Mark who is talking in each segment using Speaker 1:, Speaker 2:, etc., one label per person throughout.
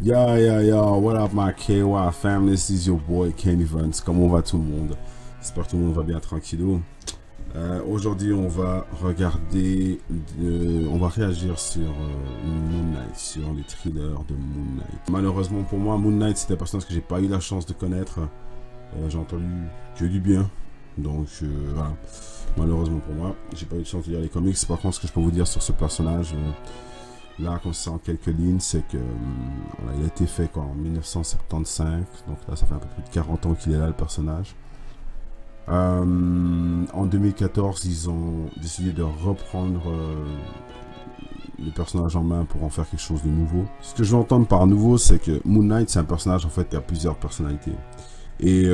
Speaker 1: Yo, what up my KY fam, this is your boy Ken Evans, comment va tout le monde? J'espère que tout le monde va bien tranquillou. Aujourd'hui on va regarder, on va réagir sur Moon Knight, sur les thrillers de Moon Knight. Malheureusement pour moi, Moon Knight c'était un personnage que j'ai pas eu la chance de connaître, j'ai entendu que du bien, donc voilà. Malheureusement pour moi, j'ai pas eu de chance de lire les comics. Par contre, ce que je peux vous dire sur ce personnage, là, comme ça en quelques lignes, c'est que voilà, il a été fait en 1975, donc là ça fait un peu plus de 40 ans qu'il est là le personnage. En 2014, ils ont décidé de reprendre le personnage en main pour en faire quelque chose de nouveau. Ce que je veux entendre par nouveau, c'est que Moon Knight, c'est un personnage en fait qui a plusieurs personnalités. Et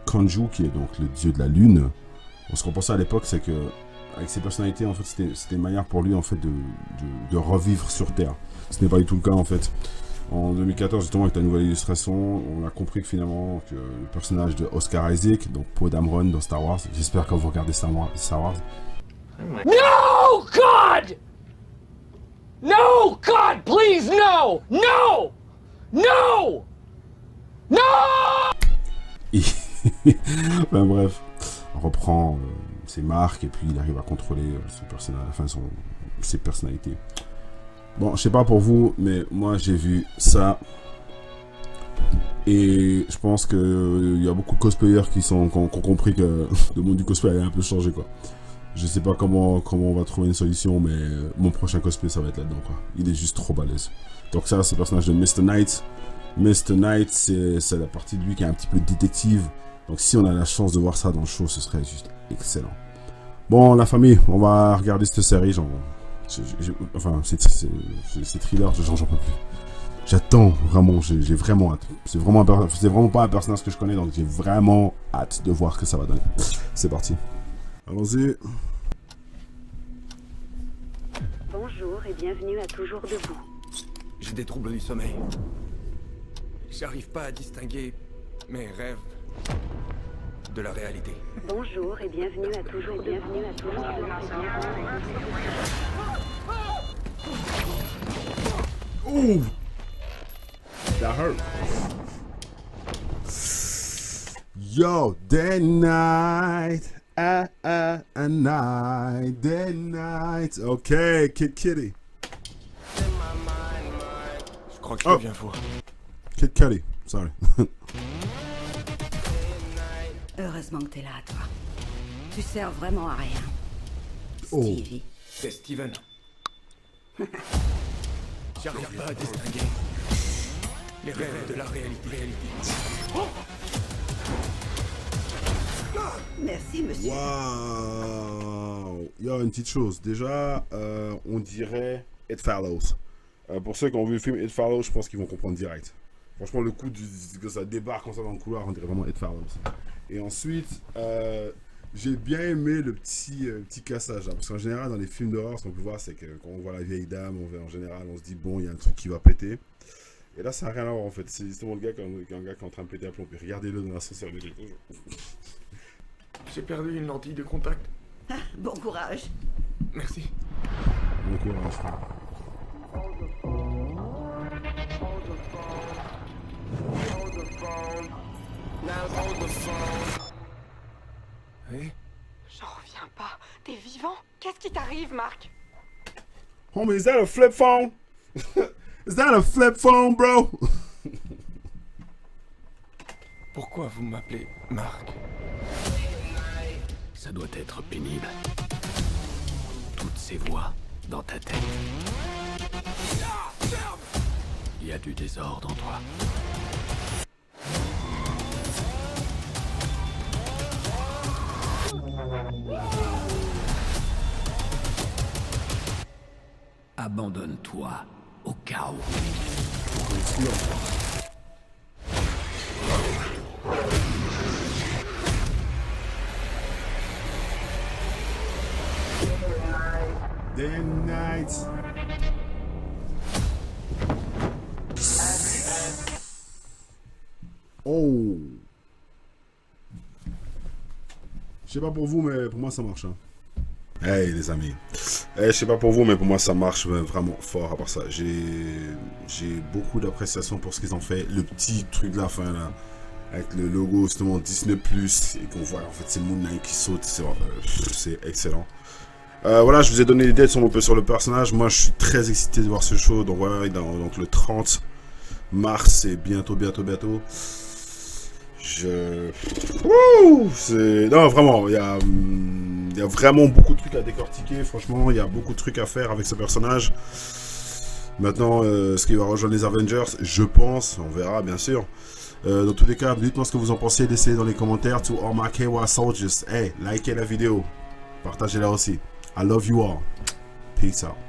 Speaker 1: Khonshu, qui est donc le dieu de la lune, ce qu'on pensait à l'époque, c'est que avec ses personnalités, en fait, c'était une manière pour lui en fait de revivre sur Terre. Ce n'est pas du tout le cas en fait. En 2014, justement, avec la nouvelle illustration, on a compris que finalement, que le personnage de Oscar Isaac, donc Poe Dameron dans Star Wars, j'espère que vous regardez Star Wars.
Speaker 2: No, God! No, God, please, no! No! No! No!
Speaker 1: Enfin bref, on reprend ses marques et puis il arrive à contrôler son personnage, enfin ses personnalités. Bon, je sais pas pour vous, mais moi j'ai vu ça et je pense que il y a beaucoup de cosplayers qui ont compris que le monde du cosplay allait un peu changer quoi. Je sais pas comment on va trouver une solution, mais mon prochain cosplay ça va être là-dedans quoi. Il est juste trop balèze. Donc ça c'est le personnage de Mr. Knight. Mr. Knight c'est la partie de lui qui est un petit peu détective. Donc si on a la chance de voir ça dans le show, ce serait juste excellent. Bon la famille, on va regarder cette série, genre... Enfin, ces thrillers, j'en peux plus. J'attends vraiment, j'ai vraiment hâte. C'est vraiment pas un personnage que je connais, donc j'ai vraiment hâte de voir ce que ça va donner. C'est parti. Allons-y.
Speaker 3: Bonjour et bienvenue à Toujours Debout.
Speaker 4: J'ai des troubles du sommeil. J'arrive pas à distinguer mes rêves de la réalité.
Speaker 3: Bonjour et bienvenue à Toujours Debout.
Speaker 1: Ooh, that hurt. Yo, that night, a night, that night. Okay, Kid Kitty.
Speaker 4: Je crois que je deviens fou.
Speaker 1: Kid Cudi, sorry.
Speaker 5: Heureusement que t'es là, toi. Tu sers vraiment à rien.
Speaker 1: Oh.
Speaker 5: Stevie.
Speaker 4: C'est Steven. J'arrive pas à distinguer les rêves de la réalité.
Speaker 5: Merci, monsieur.
Speaker 1: Waouh. Il y a une petite chose. Déjà, on dirait It Follows. Pour ceux qui ont vu le film It Follows, je pense qu'ils vont comprendre direct. Franchement, le coup que ça débarque comme ça dans le couloir, on dirait vraiment It Follows. Et ensuite, j'ai bien aimé le petit cassage là, parce qu'en général dans les films d'horreur, ce qu'on peut voir c'est que quand on voit la vieille dame, en général on se dit bon il y a un truc qui va péter. Et là ça n'a rien à voir en fait, c'est justement le gars qui est en train de péter un plomb. Puis regardez-le dans l'ascenseur.
Speaker 4: J'ai perdu une lentille de contact.
Speaker 5: Ah, bon courage.
Speaker 4: Merci.
Speaker 1: Bon courage frère.
Speaker 4: Oui.
Speaker 6: J'en reviens pas. T'es vivant? Qu'est-ce qui t'arrive, Marc?
Speaker 1: Homie, is that a flip phone? Is that a flip phone, bro?
Speaker 4: Pourquoi vous m'appelez Marc?
Speaker 7: Ça doit être pénible. Toutes ces voix dans ta tête. Il y a du désordre en toi. Abandonne-toi au chaos.
Speaker 1: Day and night. Oh. Je sais pas pour vous, mais pour moi ça marche. Hein. Hey les amis. Je sais pas pour vous, mais pour moi ça marche vraiment fort. À part ça, j'ai beaucoup d'appréciation pour ce qu'ils ont fait. Le petit truc de la fin là, avec le logo justement Disney Plus et qu'on voit en fait c'est Moon Knight qui saute, c'est excellent. Voilà, je vous ai donné l'idée un peu sur le personnage. Moi je suis très excité de voir ce show. Donc voilà, donc le 30 mars, c'est bientôt. Non, vraiment, il y a vraiment beaucoup de trucs à décortiquer. Franchement, il y a beaucoup de trucs à faire avec ce personnage. Maintenant, est-ce qu'il va rejoindre les Avengers? Je pense, on verra bien sûr. Dans tous les cas, dites-moi ce que vous en pensez. Laissez dans les commentaires. To all my KY soldiers, hey, likez la vidéo, partagez-la aussi. I love you all. Peace out.